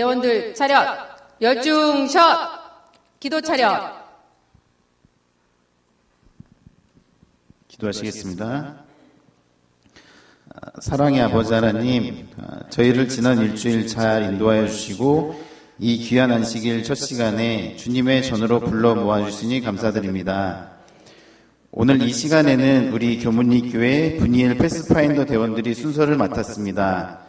대원들 차렷, 열중샷, 기도 차렷. 기도하시겠습니다. 사랑의 아버지 하나님, 저희를 지난 일주일 잘 인도하여 주시고 이 귀한 안식일 첫 시간에 주님의 전으로 불러 모아주시니 감사드립니다. 오늘 이 시간에는 우리 교문리교회 분이엘 패스파인더 대원들이 순서를 맡았습니다.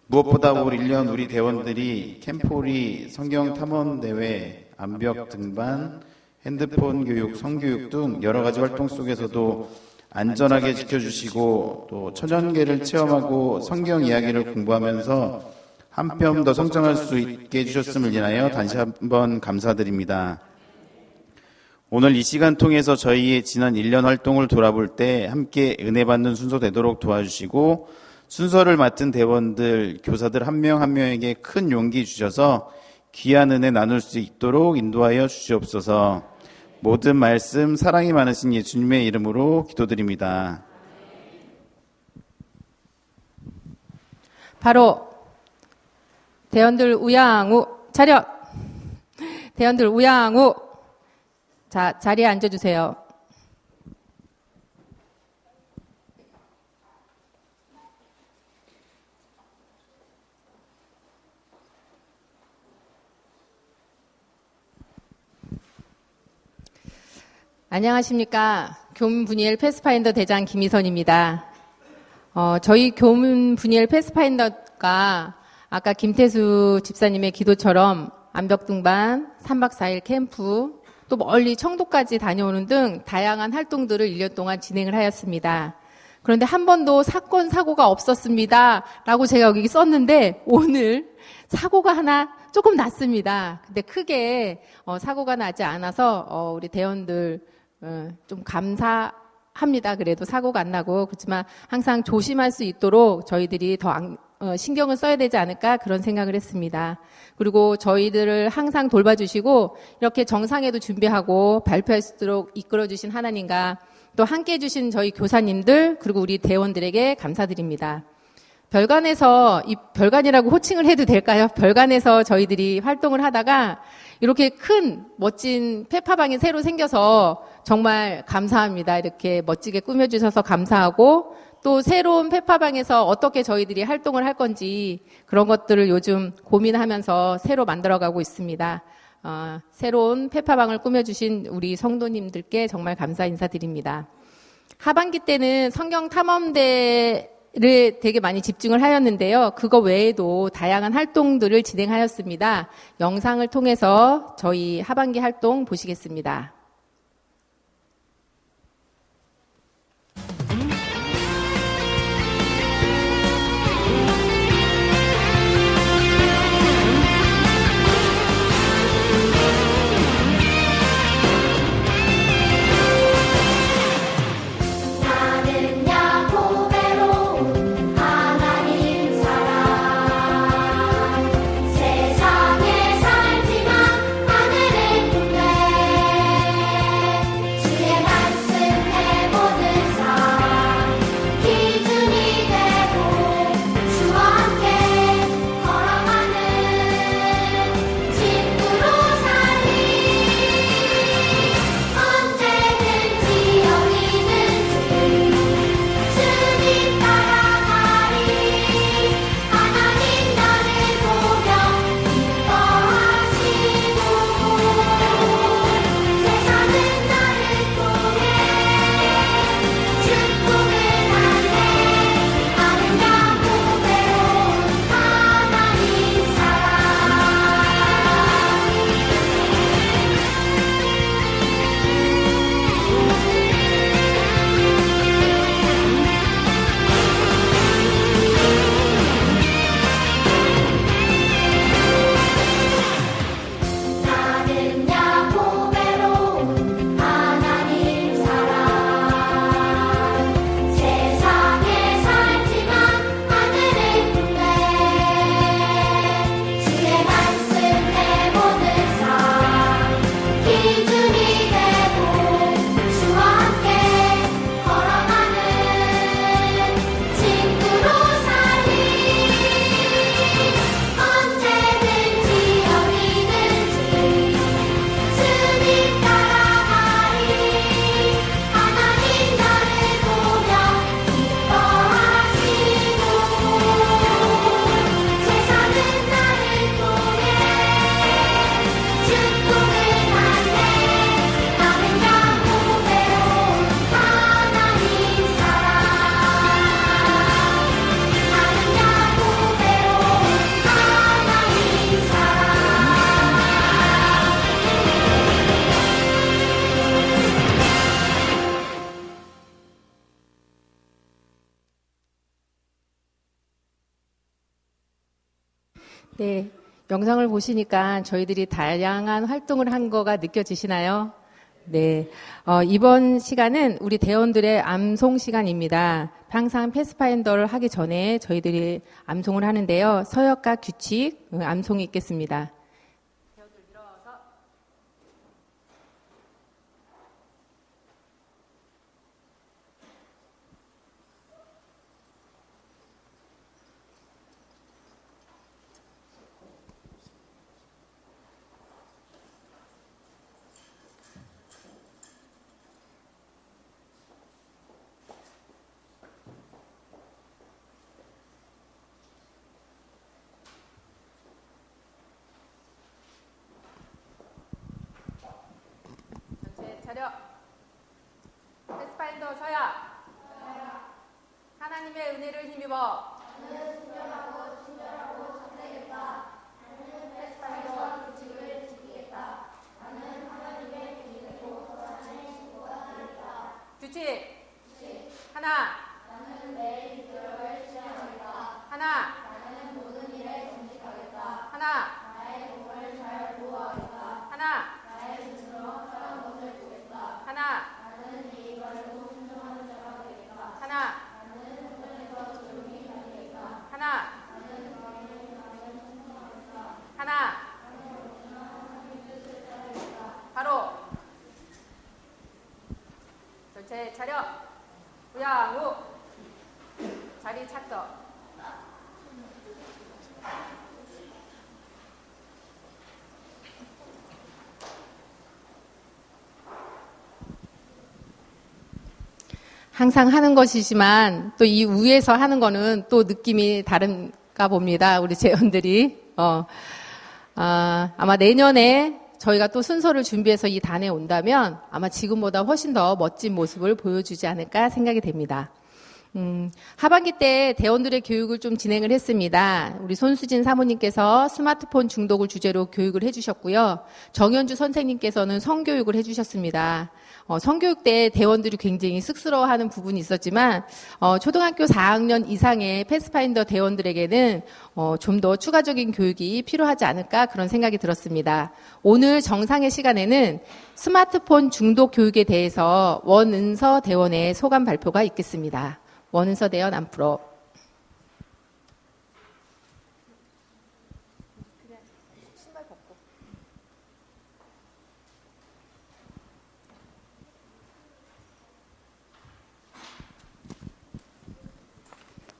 무엇보다 올 1년 우리 대원들이 캠포리, 성경 탐험 대회, 암벽 등반, 핸드폰 교육, 성교육 등 여러 가지 활동 속에서도 안전하게 지켜주시고 또 천연계를 체험하고 성경 이야기를 공부하면서 한 뼘 더 성장할 수 있게 해주셨음을 인하여 다시 한번 감사드립니다. 오늘 이 시간 통해서 저희의 지난 1년 활동을 돌아볼 때 함께 은혜 받는 순서 되도록 도와주시고 순서를 맡은 대원들, 교사들 한 명 한 명에게 큰 용기 주셔서 귀한 은혜 나눌 수 있도록 인도하여 주시옵소서. 모든 말씀 사랑이 많으신 예수님의 이름으로 기도드립니다. 바로 대원들 우양우 차렷. 대원들 우양우. 자, 자리에 앉아주세요. 안녕하십니까. 교문 분이엘 패스파인더 대장 김희선입니다. 저희 교문 분이엘 패스파인더가 아까 김태수 집사님의 기도처럼 암벽 등반, 3박 4일 캠프, 또 멀리 청도까지 다녀오는 등 다양한 활동들을 1년 동안 진행을 하였습니다. 그런데 한 번도 사건, 사고가 없었습니다. 라고 제가 여기 썼는데 오늘 사고가 하나 조금 났습니다. 근데 크게 사고가 나지 않아서 우리 대원들 좀 감사합니다. 그래도 사고가 안 나고. 그렇지만 항상 조심할 수 있도록 저희들이 더 신경을 써야 되지 않을까 그런 생각을 했습니다. 그리고 저희들을 항상 돌봐주시고 이렇게 정상회도 준비하고 발표할 수 있도록 이끌어주신 하나님과 또 함께해 주신 저희 교사님들 그리고 우리 대원들에게 감사드립니다. 별관에서, 이 별관이라고 호칭을 해도 될까요? 별관에서 저희들이 활동을 하다가 이렇게 큰 멋진 페파방이 새로 생겨서 정말 감사합니다. 이렇게 멋지게 꾸며주셔서 감사하고 또 새로운 페파방에서 어떻게 저희들이 활동을 할 건지 그런 것들을 요즘 고민하면서 새로 만들어가고 있습니다. 새로운 페파방을 꾸며주신 우리 성도님들께 정말 감사 인사드립니다. 하반기 때는 성경 탐험대를 되게 많이 집중을 하였는데요. 그거 외에도 다양한 활동들을 진행하였습니다. 영상을 통해서 저희 하반기 활동 보시겠습니다. 세상에 살지만 하늘은 국내 네, 영상을 보시니까 저희들이 다양한 활동을 한 거가 느껴지시나요? 네, 이번 시간은 우리 대원들의 암송 시간입니다. 항상 패스파인더를 하기 전에 저희들이 암송을 하는데요. 서역과 규칙, 암송이 있겠습니다. 차려. 패스파인더 서야. 하나님의 은혜를 힘입어. 규칙. 하나. 하나. 하나. 하나. 하나. 하나. 하나. 하나. 바로. 전체 차려. 우양우. 자리 착석. 항상 하는 것이지만 또 이 위에서 하는 거는 또 느낌이 다른가 봅니다. 우리 재원들이. 아마 내년에 저희가 또 순서를 준비해서 이 단에 온다면 아마 지금보다 훨씬 더 멋진 모습을 보여주지 않을까 생각이 됩니다. 하반기 때 대원들의 교육을 좀 진행을 했습니다. 우리 손수진 사모님께서 스마트폰 중독을 주제로 교육을 해주셨고요. 정현주 선생님께서는 성교육을 해주셨습니다. 성교육 때 대원들이 굉장히 쑥스러워하는 부분이 있었지만 초등학교 4학년 이상의 패스파인더 대원들에게는 좀 더 추가적인 교육이 필요하지 않을까 그런 생각이 들었습니다. 오늘 정상의 시간에는 스마트폰 중독 교육에 대해서 원은서 대원의 소감 발표가 있겠습니다. 원은서 대원 앞으로.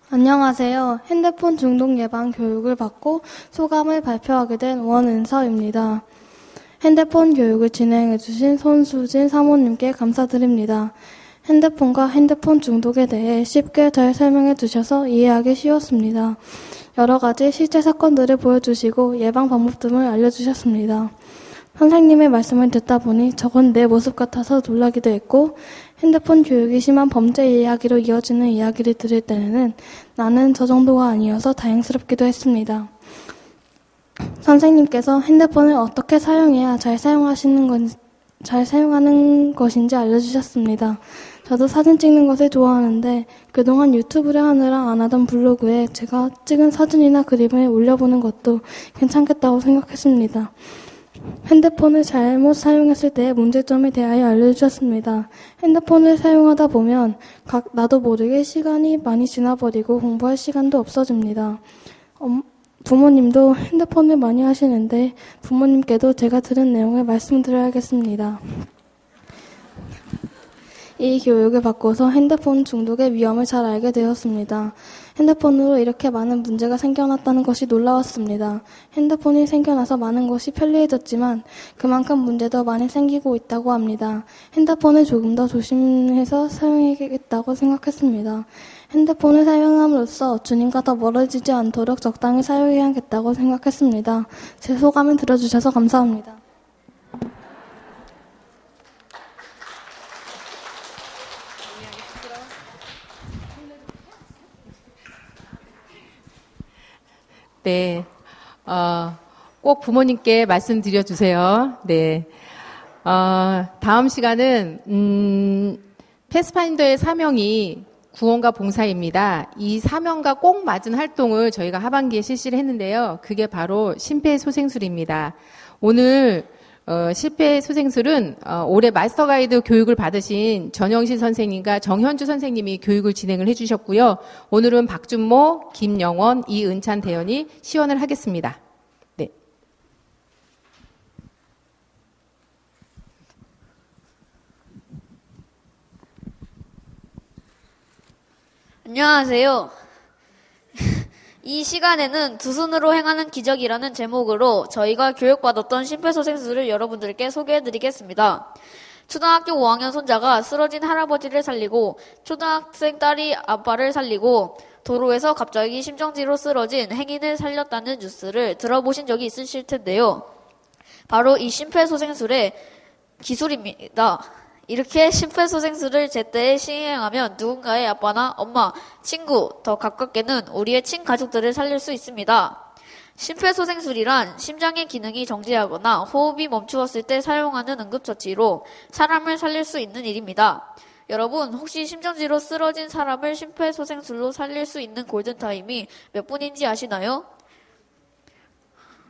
안녕하세요. 핸드폰 중독 예방 교육을 받고 소감을 발표하게 된 원은서입니다. 핸드폰 교육을 진행해주신 손수진 사모님께 감사드립니다. 핸드폰과 핸드폰 중독에 대해 쉽게 잘 설명해 주셔서 이해하기 쉬웠습니다. 여러 가지 실제 사건들을 보여주시고 예방 방법 등을 알려주셨습니다. 선생님의 말씀을 듣다 보니 저건 내 모습 같아서 놀라기도 했고 핸드폰 교육이 심한 범죄 이야기로 이어지는 이야기를 들을 때는 나는 저 정도가 아니어서 다행스럽기도 했습니다. 선생님께서 핸드폰을 어떻게 사용해야 잘 사용하는 것인지 알려주셨습니다. 저도 사진 찍는 것을 좋아하는데 그동안 유튜브를 하느라 안 하던 블로그에 제가 찍은 사진이나 그림을 올려보는 것도 괜찮겠다고 생각했습니다. 핸드폰을 잘못 사용했을 때의 문제점에 대하여 알려주셨습니다. 핸드폰을 사용하다 보면 나도 모르게 시간이 많이 지나버리고 공부할 시간도 없어집니다. 부모님도 핸드폰을 많이 하시는데 부모님께도 제가 들은 내용을 말씀드려야겠습니다. 이 교육을 받고서 핸드폰 중독의 위험을 잘 알게 되었습니다. 핸드폰으로 이렇게 많은 문제가 생겨났다는 것이 놀라웠습니다. 핸드폰이 생겨나서 많은 것이 편리해졌지만 그만큼 문제도 많이 생기고 있다고 합니다. 핸드폰을 조금 더 조심해서 사용해야겠다고 생각했습니다. 핸드폰을 사용함으로써 주님과 더 멀어지지 않도록 적당히 사용해야겠다고 생각했습니다. 제 소감을 들어주셔서 감사합니다. 네, 꼭 부모님께 말씀드려 주세요. 네, 다음 시간은 패스파인더의 사명이 구원과 봉사입니다. 이 사명과 꼭 맞은 활동을 저희가 하반기에 실시를 했는데요. 그게 바로 심폐소생술입니다. 오늘 심폐소생술은 올해 마스터 가이드 교육을 받으신 전영신 선생님과 정현주 선생님이 교육을 진행을 해주셨고요. 오늘은 박준모, 김영원, 이은찬 대원이 시연을 하겠습니다. 네. 안녕하세요. 이 시간에는 두 손으로 행하는 기적이라는 제목으로 저희가 교육받았던 심폐소생술을 여러분들께 소개해드리겠습니다. 초등학교 5학년 손자가 쓰러진 할아버지를 살리고 초등학생 딸이 아빠를 살리고 도로에서 갑자기 심정지로 쓰러진 행인을 살렸다는 뉴스를 들어보신 적이 있으실 텐데요. 바로 이 심폐소생술의 기술입니다. 이렇게 심폐소생술을 제때에 시행하면 누군가의 아빠나 엄마, 친구, 더 가깝게는 우리의 친가족들을 살릴 수 있습니다. 심폐소생술이란 심장의 기능이 정지하거나 호흡이 멈추었을 때 사용하는 응급처치로 사람을 살릴 수 있는 일입니다. 여러분, 혹시 심정지로 쓰러진 사람을 심폐소생술로 살릴 수 있는 골든타임이 몇 분인지 아시나요?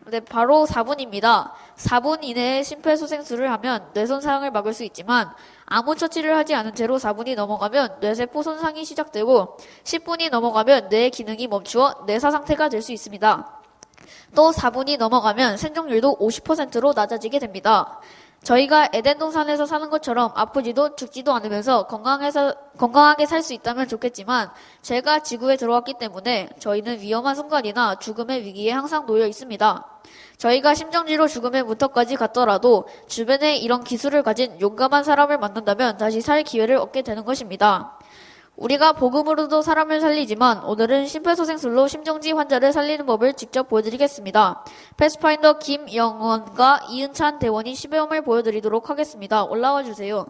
네, 바로 4분입니다. 4분 이내에 심폐소생술을 하면 뇌손상을 막을 수 있지만 아무 처치를 하지 않은 채로 4분이 넘어가면 뇌세포 손상이 시작되고 10분이 넘어가면 뇌의 기능이 멈추어 뇌사 상태가 될 수 있습니다. 또 4분이 넘어가면 생존율도 50%로 낮아지게 됩니다. 저희가 에덴 동산에서 사는 것처럼 아프지도 죽지도 않으면서 건강하게 살 수 있다면 좋겠지만 제가 지구에 들어왔기 때문에 저희는 위험한 순간이나 죽음의 위기에 항상 놓여 있습니다. 저희가 심정지로 죽음의 문턱까지 갔더라도 주변에 이런 기술을 가진 용감한 사람을 만난다면 다시 살 기회를 얻게 되는 것입니다. 우리가 복음으로도 사람을 살리지만 오늘은 심폐소생술로 심정지 환자를 살리는 법을 직접 보여드리겠습니다. 패스파인더 김영원과 이은찬 대원이 시범을 보여드리도록 하겠습니다. 올라와 주세요.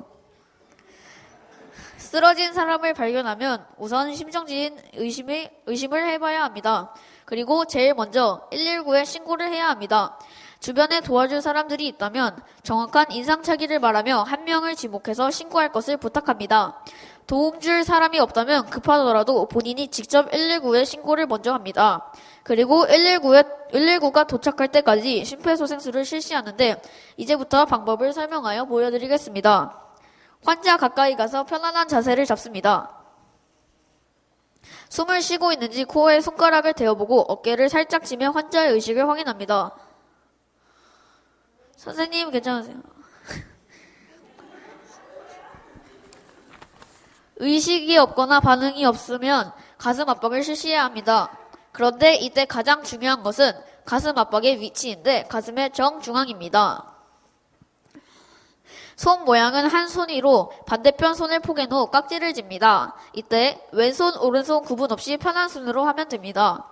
쓰러진 사람을 발견하면 우선 심정지인 의심을 해봐야 합니다. 그리고 제일 먼저 119에 신고를 해야 합니다. 주변에 도와줄 사람들이 있다면 정확한 인상착의를 말하며 한 명을 지목해서 신고할 것을 부탁합니다. 도움 줄 사람이 없다면 급하더라도 본인이 직접 119에 신고를 먼저 합니다. 그리고 119가 도착할 때까지 심폐소생술을 실시하는데 이제부터 방법을 설명하여 보여드리겠습니다. 환자 가까이 가서 편안한 자세를 잡습니다. 숨을 쉬고 있는지 코어에 손가락을 대어보고 어깨를 살짝 쥐며 환자의 의식을 확인합니다. 선생님 괜찮으세요? 의식이 없거나 반응이 없으면 가슴 압박을 실시해야 합니다. 그런데 이때 가장 중요한 것은 가슴 압박의 위치인데 가슴의 정중앙입니다. 손 모양은 한 손으로 반대편 손을 포갠 후 깍지를 짚니다. 이때 왼손, 오른손 구분 없이 편한 손으로 하면 됩니다.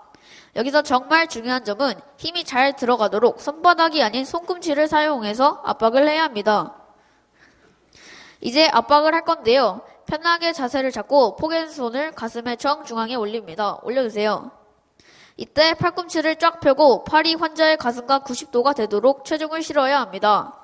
여기서 정말 중요한 점은 힘이 잘 들어가도록 손바닥이 아닌 손꿈치를 사용해서 압박을 해야 합니다. 이제 압박을 할 건데요. 편하게 자세를 잡고 포갠 손을 가슴의 정중앙에 올립니다. 올려주세요. 이때 팔꿈치를 쫙 펴고 팔이 환자의 가슴과 90도가 되도록 체중을 실어야 합니다.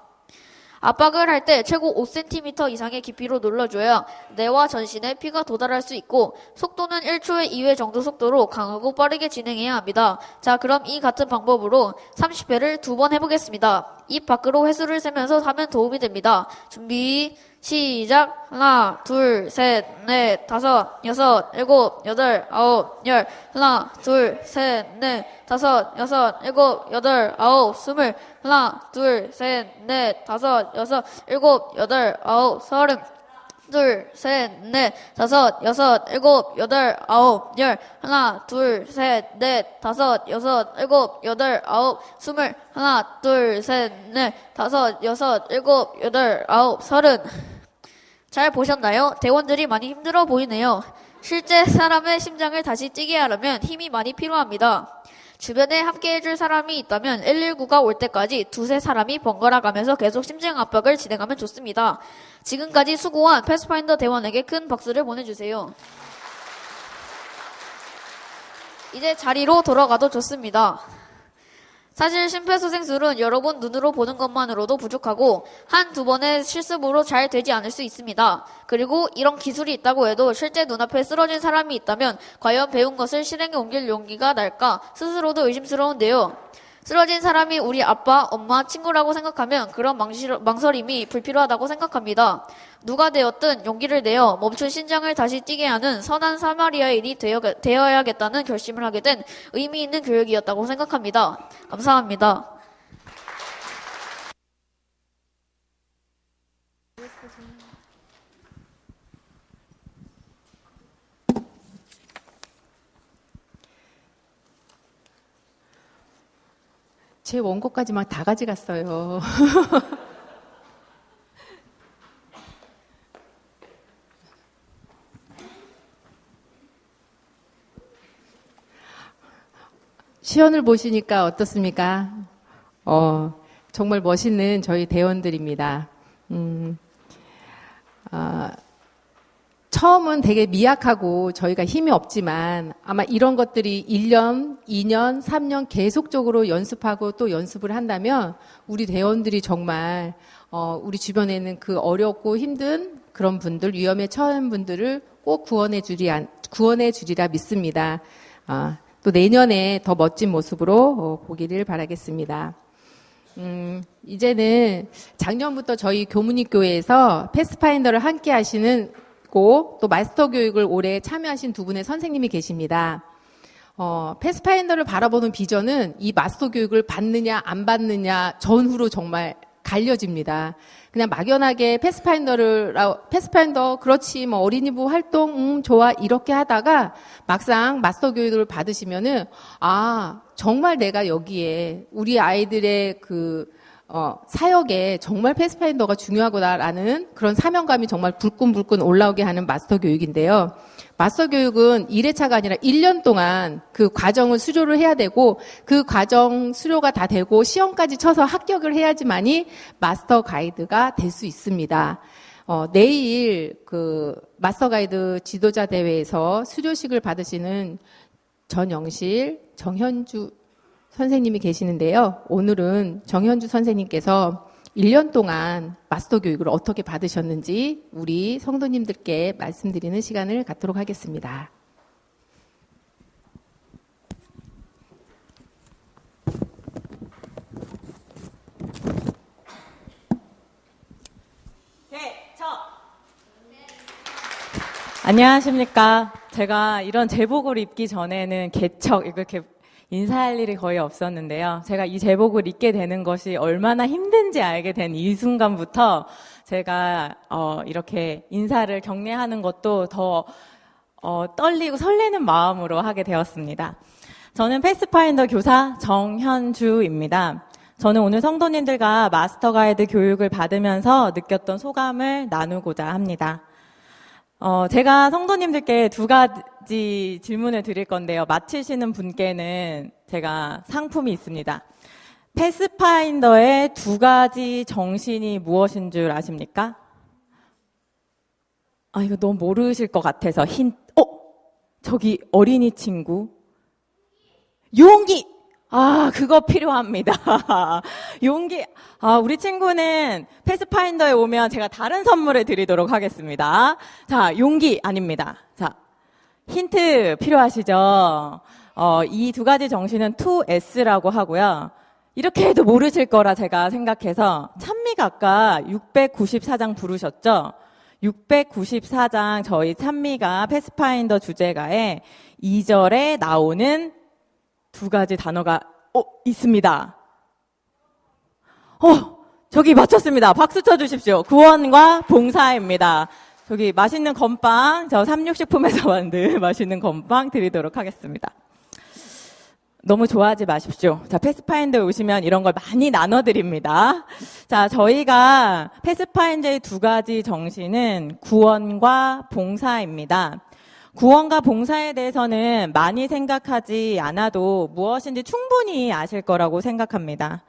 압박을 할 때 최고 5cm 이상의 깊이로 눌러줘야 뇌와 전신에 피가 도달할 수 있고 속도는 1초에 2회 정도 속도로 강하고 빠르게 진행해야 합니다. 자, 그럼 이 같은 방법으로 30회를 2번 해보겠습니다. 입 밖으로 횟수를 세면서 하면 도움이 됩니다. 준비 시작. 하나, 둘, 셋, 넷, 다섯, 여섯, 일곱, 여덟, 아홉, 열. 하나, 둘, 셋, 넷, 다섯, 여섯, 일곱, 여덟, 아홉, 스물. 하나, 둘, 셋, 넷, 다섯, 여섯, 일곱, 여덟, 아홉, 서른. 둘, 셋, 넷, 다섯, 여섯, 일곱, 여덟, 아홉, 열. 하나, 둘, 셋, 넷, 다섯, 여섯, 일곱, 여덟, 아홉, 스물. 하나, 둘, 셋, 넷, 다섯, 여섯, 일곱, 여덟, 아홉, 서른. 잘 보셨나요? 대원들이 많이 힘들어 보이네요. 실제 사람의 심장을 다시 뛰게 하려면 힘이 많이 필요합니다. 주변에 함께 해줄 사람이 있다면 119가 올 때까지 두세 사람이 번갈아 가면서 계속 심장 압박을 진행하면 좋습니다. 지금까지 수고한 패스파인더 대원에게 큰 박수를 보내주세요. 이제 자리로 돌아가도 좋습니다. 사실 심폐소생술은 여러 번 눈으로 보는 것만으로도 부족하고 한두 번의 실습으로 잘 되지 않을 수 있습니다. 그리고 이런 기술이 있다고 해도 실제 눈앞에 쓰러진 사람이 있다면 과연 배운 것을 실행에 옮길 용기가 날까 스스로도 의심스러운데요. 쓰러진 사람이 우리 아빠, 엄마, 친구라고 생각하면 그런 망설임이 불필요하다고 생각합니다. 누가 되었든 용기를 내어 멈춘 심장을 다시 뛰게 하는 선한 사마리아인이 되어야겠다는 결심을 하게 된 의미 있는 교육이었다고 생각합니다. 감사합니다. 제 원고까지 막 다 가져갔어요. 시연을 보시니까 어떻습니까? 정말 멋있는 저희 대원들입니다. 처음은 되게 미약하고 저희가 힘이 없지만 아마 이런 것들이 1년, 2년, 3년 계속적으로 연습하고 또 연습을 한다면 우리 대원들이 정말 우리 주변에 있는 그 어렵고 힘든 그런 분들, 위험에 처한 분들을 꼭 구원해 주리라 믿습니다. 또 내년에 더 멋진 모습으로 보기를 바라겠습니다. 이제는 작년부터 저희 교문입교회에서 패스파인더를 함께 하시는 또 마스터 교육을 올해 참여하신 두 분의 선생님이 계십니다. 패스파인더를 바라보는 비전은 이 마스터 교육을 받느냐 안 받느냐 전후로 정말 갈려집니다. 그냥 막연하게 패스파인더 그렇지 뭐 어린이부 활동 좋아 이렇게 하다가 막상 마스터 교육을 받으시면은 정말 내가 여기에 우리 아이들의 사역에 정말 패스파인더가 중요하구나라는 그런 사명감이 정말 불끈불끈 올라오게 하는 마스터 교육인데요. 마스터 교육은 1회차가 아니라 1년 동안 그 과정을 수료를 해야 되고 그 과정 수료가 다 되고 시험까지 쳐서 합격을 해야지만이 마스터 가이드가 될 수 있습니다. 내일 마스터 가이드 지도자 대회에서 수료식을 받으시는 전영실, 정현주 선생님이 계시는데요. 오늘은 정현주 선생님께서 1년 동안 마스터 교육을 어떻게 받으셨는지 우리 성도님들께 말씀드리는 시간을 갖도록 하겠습니다. 안녕하십니까. 제가 이런 제복을 입기 전에는 이렇게 인사할 일이 거의 없었는데요. 제가 이 제복을 입게 되는 것이 얼마나 힘든지 알게 된 이 순간부터 제가 이렇게 인사를 경례하는 것도 더 떨리고 설레는 마음으로 하게 되었습니다. 저는 패스파인더 교사 정현주입니다. 저는 오늘 성도님들과 마스터 가이드 교육을 받으면서 느꼈던 소감을 나누고자 합니다. 제가 성도님들께 두 가지 질문을 드릴 건데요. 마치시는 분께는 제가 상품이 있습니다. 패스파인더의 두 가지 정신이 무엇인 줄 아십니까? 이거 너무 모르실 것 같아서 저기 어린이 친구. 용기! 그거 필요합니다. 용기. 우리 친구는 패스파인더에 오면 제가 다른 선물을 드리도록 하겠습니다. 자, 용기 아닙니다. 자, 힌트 필요하시죠? 이 두 가지 정신은 2S라고 하고요. 이렇게 해도 모르실 거라 제가 생각해서 찬미가 아까 694장 부르셨죠? 694장 저희 찬미가 패스파인더 주제가에 2절에 나오는 두 가지 단어가 있습니다. 저기 맞췄습니다. 박수 쳐주십시오. 구원과 봉사입니다. 저기 맛있는 건빵, 저 삼육식품에서 만든 맛있는 건빵 드리도록 하겠습니다. 너무 좋아하지 마십시오. 자, 패스파인더에 오시면 이런 걸 많이 나눠드립니다. 자, 저희가 패스파인더의 두 가지 정신은 구원과 봉사입니다. 구원과 봉사에 대해서는 많이 생각하지 않아도 무엇인지 충분히 아실 거라고 생각합니다.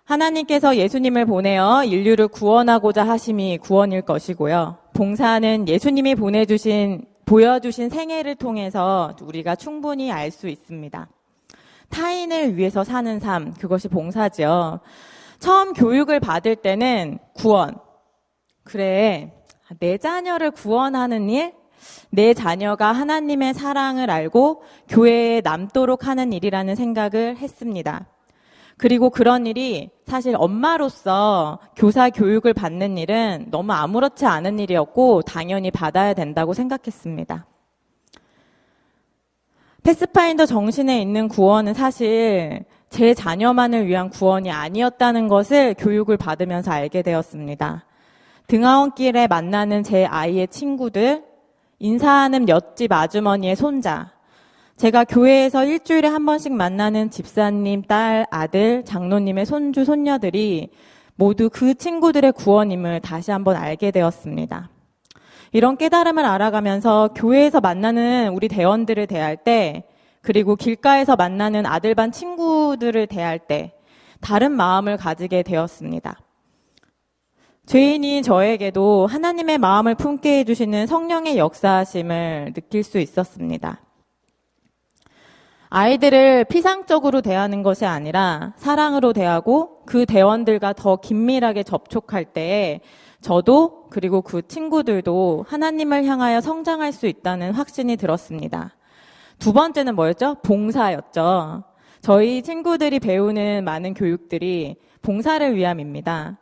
하나님께서 예수님을 보내어 인류를 구원하고자 하심이 구원일 것이고요. 봉사는 예수님이 보여주신 생애를 통해서 우리가 충분히 알 수 있습니다. 타인을 위해서 사는 삶, 그것이 봉사지요. 처음 교육을 받을 때는 구원. 그래, 내 자녀를 구원하는 일, 내 자녀가 하나님의 사랑을 알고 교회에 남도록 하는 일이라는 생각을 했습니다. 그리고 그런 일이 사실 엄마로서 교사 교육을 받는 일은 너무 아무렇지 않은 일이었고 당연히 받아야 된다고 생각했습니다. 패스파인더 정신에 있는 구원은 사실 제 자녀만을 위한 구원이 아니었다는 것을 교육을 받으면서 알게 되었습니다. 등하원길에 만나는 제 아이의 친구들, 인사하는 옆집 아주머니의 손자, 제가 교회에서 일주일에 한 번씩 만나는 집사님, 딸, 아들, 장로님의 손주, 손녀들이 모두 그 친구들의 구원임을 다시 한번 알게 되었습니다. 이런 깨달음을 알아가면서 교회에서 만나는 우리 대원들을 대할 때, 그리고 길가에서 만나는 아들반 친구들을 대할 때 다른 마음을 가지게 되었습니다. 죄인인 저에게도 하나님의 마음을 품게 해주시는 성령의 역사하심을 느낄 수 있었습니다. 아이들을 피상적으로 대하는 것이 아니라 사랑으로 대하고 그 대원들과 더 긴밀하게 접촉할 때에 저도 그리고 그 친구들도 하나님을 향하여 성장할 수 있다는 확신이 들었습니다. 두 번째는 뭐였죠? 봉사였죠. 저희 친구들이 배우는 많은 교육들이 봉사를 위함입니다.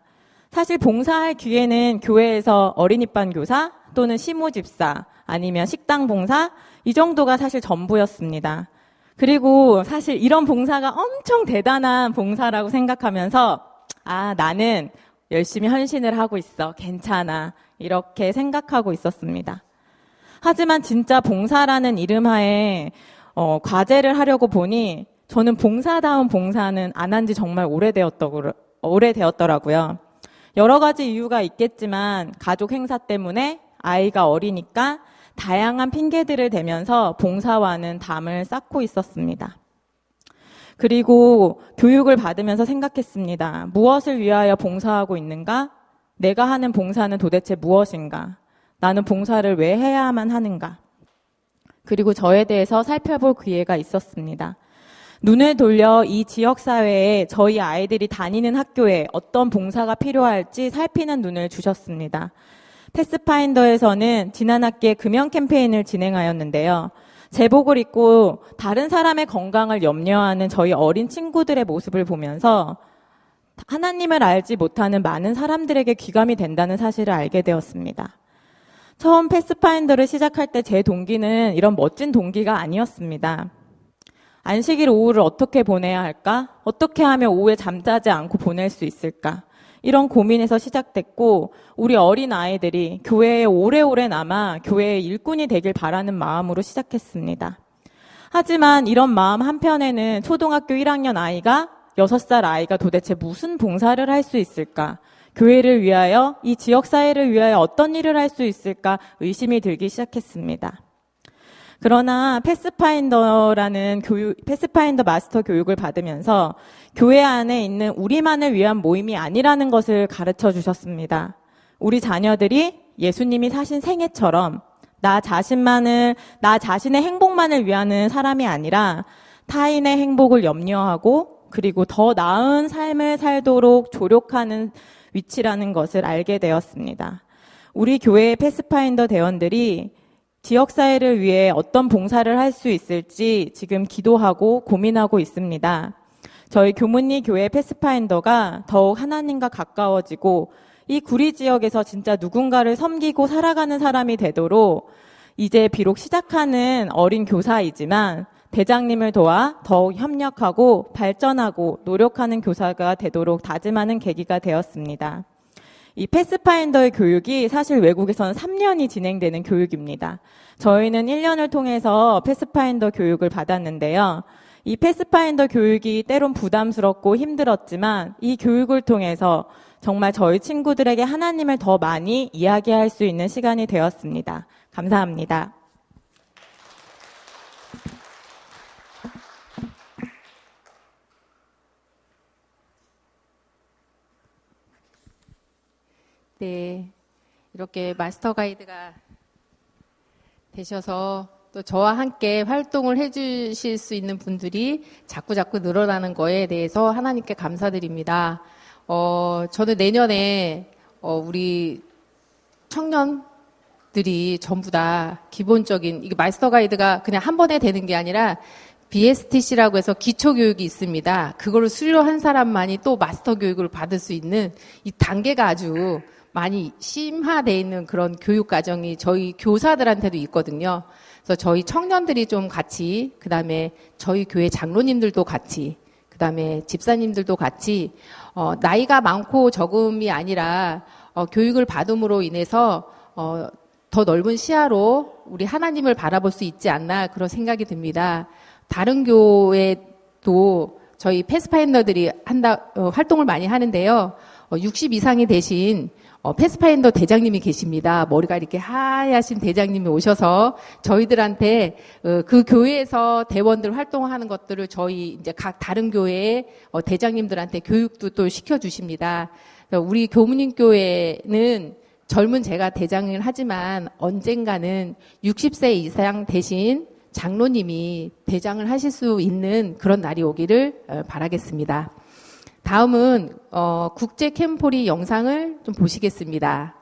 사실 봉사할 기회는 교회에서 어린이반 교사 또는 시모집사 아니면 식당 봉사 이 정도가 사실 전부였습니다. 그리고 사실 이런 봉사가 엄청 대단한 봉사라고 생각하면서 나는 열심히 헌신을 하고 있어. 괜찮아. 이렇게 생각하고 있었습니다. 하지만 진짜 봉사라는 이름하에 과제를 하려고 보니 저는 봉사다운 봉사는 안 한 지 정말 오래되었더라고요. 여러 가지 이유가 있겠지만 가족 행사 때문에 아이가 어리니까 다양한 핑계들을 대면서 봉사와는 담을 쌓고 있었습니다. 그리고 교육을 받으면서 생각했습니다. 무엇을 위하여 봉사하고 있는가? 내가 하는 봉사는 도대체 무엇인가? 나는 봉사를 왜 해야만 하는가? 그리고 저에 대해서 살펴볼 기회가 있었습니다. 눈을 돌려 이 지역사회에 저희 아이들이 다니는 학교에 어떤 봉사가 필요할지 살피는 눈을 주셨습니다. 패스파인더에서는 지난 학기에 금연 캠페인을 진행하였는데요. 제복을 입고 다른 사람의 건강을 염려하는 저희 어린 친구들의 모습을 보면서 하나님을 알지 못하는 많은 사람들에게 귀감이 된다는 사실을 알게 되었습니다. 처음 패스파인더를 시작할 때 제 동기는 이런 멋진 동기가 아니었습니다. 안식일 오후를 어떻게 보내야 할까? 어떻게 하면 오후에 잠자지 않고 보낼 수 있을까? 이런 고민에서 시작됐고 우리 어린 아이들이 교회에 오래오래 남아 교회의 일꾼이 되길 바라는 마음으로 시작했습니다. 하지만 이런 마음 한편에는 초등학교 1학년 아이가 6살 아이가 도대체 무슨 봉사를 할 수 있을까? 교회를 위하여 이 지역사회를 위하여 어떤 일을 할 수 있을까 의심이 들기 시작했습니다. 그러나 패스파인더 마스터 교육을 받으면서 교회 안에 있는 우리만을 위한 모임이 아니라는 것을 가르쳐 주셨습니다. 우리 자녀들이 예수님이 사신 생애처럼 나 자신의 행복만을 위하는 사람이 아니라 타인의 행복을 염려하고 그리고 더 나은 삶을 살도록 조력하는 위치라는 것을 알게 되었습니다. 우리 교회의 패스파인더 대원들이 지역사회를 위해 어떤 봉사를 할 수 있을지 지금 기도하고 고민하고 있습니다. 저희 교문리 교회 패스파인더가 더욱 하나님과 가까워지고 이 구리 지역에서 진짜 누군가를 섬기고 살아가는 사람이 되도록 이제 비록 시작하는 어린 교사이지만 대장님을 도와 더욱 협력하고 발전하고 노력하는 교사가 되도록 다짐하는 계기가 되었습니다. 이 패스파인더의 교육이 사실 외국에서는 3년이 진행되는 교육입니다. 저희는 1년을 통해서 패스파인더 교육을 받았는데요. 이 패스파인더 교육이 때론 부담스럽고 힘들었지만 이 교육을 통해서 정말 저희 친구들에게 하나님을 더 많이 이야기할 수 있는 시간이 되었습니다. 감사합니다. 네, 이렇게 마스터 가이드가 되셔서 또 저와 함께 활동을 해주실 수 있는 분들이 자꾸 늘어나는 거에 대해서 하나님께 감사드립니다. 저는 내년에 우리 청년들이 전부 다 기본적인 이게 마스터 가이드가 그냥 한 번에 되는 게 아니라 BSTC라고 해서 기초교육이 있습니다. 그걸 수료한 사람만이 또 마스터 교육을 받을 수 있는 이 단계가 아주 많이 심화되어 있는 그런 교육 과정이 저희 교사들한테도 있거든요. 그래서 저희 청년들이 좀 같이, 그 다음에 저희 교회 장로님들도 같이, 그 다음에 집사님들도 같이, 나이가 많고 적음이 아니라, 교육을 받음으로 인해서, 더 넓은 시야로 우리 하나님을 바라볼 수 있지 않나 그런 생각이 듭니다. 다른 교회도 저희 패스파인더들이 활동을 많이 하는데요. 60 이상이 되신 패스파인더 대장님이 계십니다. 머리가 이렇게 하얗신 대장님이 오셔서 저희들한테 그 교회에서 대원들 활동하는 것들을 저희 이제 각 다른 교회의 대장님들한테 교육도 또 시켜주십니다. 우리 교무님 교회는 젊은 제가 대장을 하지만 언젠가는 60세 이상 되신 장로님이 대장을 하실 수 있는 그런 날이 오기를 바라겠습니다. 다음은 국제 캠포리 영상을 좀 보시겠습니다.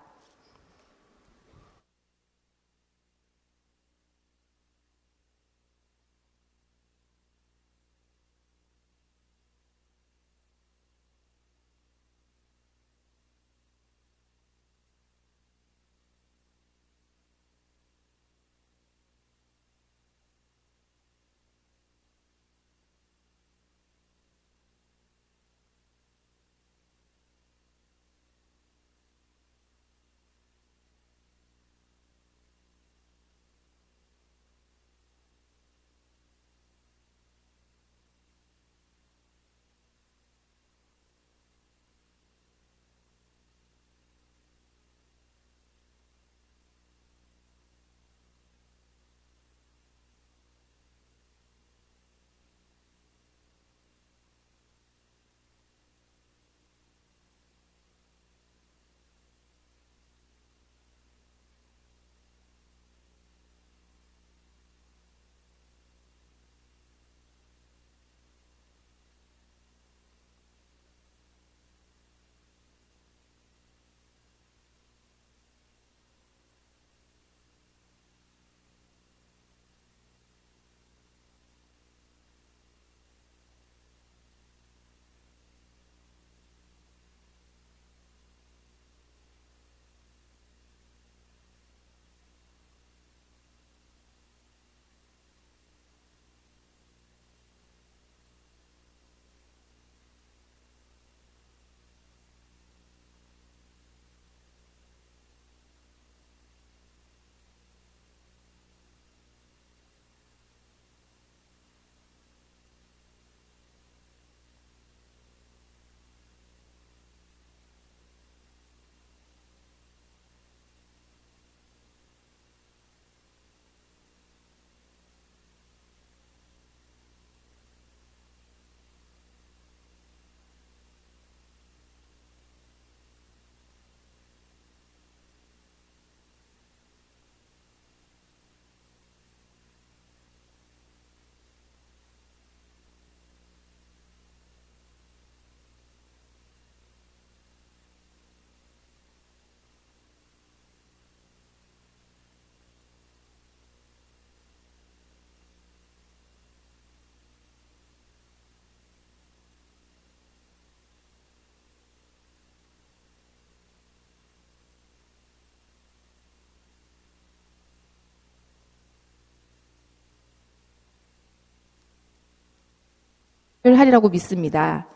하리라고 믿습니다.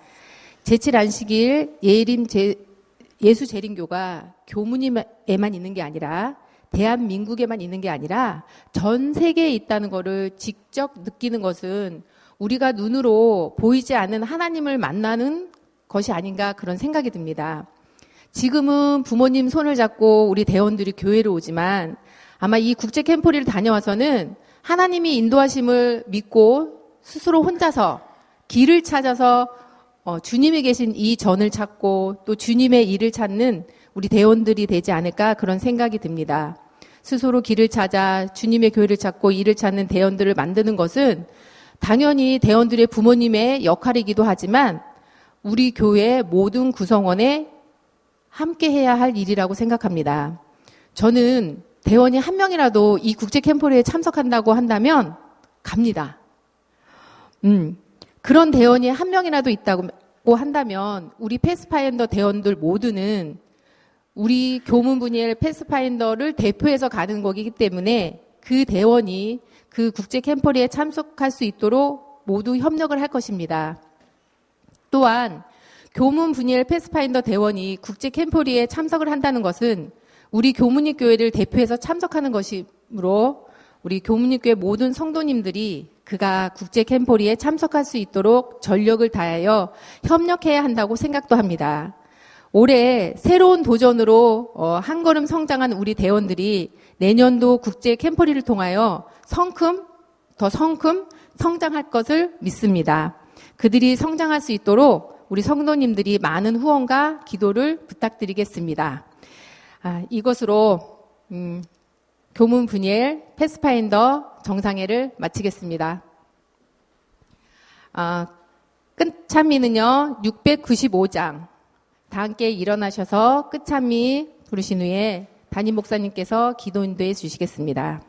제7 안식일 예수 재림교가 교무님에만 있는 게 아니라 대한민국에만 있는 게 아니라 전 세계에 있다는 것을 직접 느끼는 것은 우리가 눈으로 보이지 않는 하나님을 만나는 것이 아닌가 그런 생각이 듭니다. 지금은 부모님 손을 잡고 우리 대원들이 교회를 오지만 아마 이 국제 캠프를 다녀와서는 하나님이 인도하심을 믿고 스스로 혼자서 길을 찾아서 주님이 계신 이 전을 찾고 또 주님의 일을 찾는 우리 대원들이 되지 않을까 그런 생각이 듭니다. 스스로 길을 찾아 주님의 교회를 찾고 일을 찾는 대원들을 만드는 것은 당연히 대원들의 부모님의 역할이기도 하지만 우리 교회 모든 구성원에 함께 해야 할 일이라고 생각합니다. 저는 대원이 한 명이라도 이 국제 캠프에 참석한다고 한다면 갑니다. 그런 대원이 한 명이라도 있다고 한다면 우리 패스파인더 대원들 모두는 우리 교문분일 패스파인더를 대표해서 가는 거기 때문에 그 대원이 그 국제 캠퍼리에 참석할 수 있도록 모두 협력을 할 것입니다. 또한 교문분일 패스파인더 대원이 국제 캠퍼리에 참석을 한다는 것은 우리 교문립교회를 대표해서 참석하는 것이므로 우리 교문립교회 모든 성도님들이 그가 국제 캠퍼리에 참석할 수 있도록 전력을 다하여 협력해야 한다고 생각도 합니다. 올해 새로운 도전으로 한 걸음 성장한 우리 대원들이 내년도 국제 캠퍼리를 통하여 더 성큼 성장할 것을 믿습니다. 그들이 성장할 수 있도록 우리 성도님들이 많은 후원과 기도를 부탁드리겠습니다. 이것으로 교문 분이엘 패스파인더 정상회를 마치겠습니다. 끝참미는요 695장 다 함께 일어나셔서 끝참미 부르신 후에 담임 목사님께서 기도 인도해 주시겠습니다.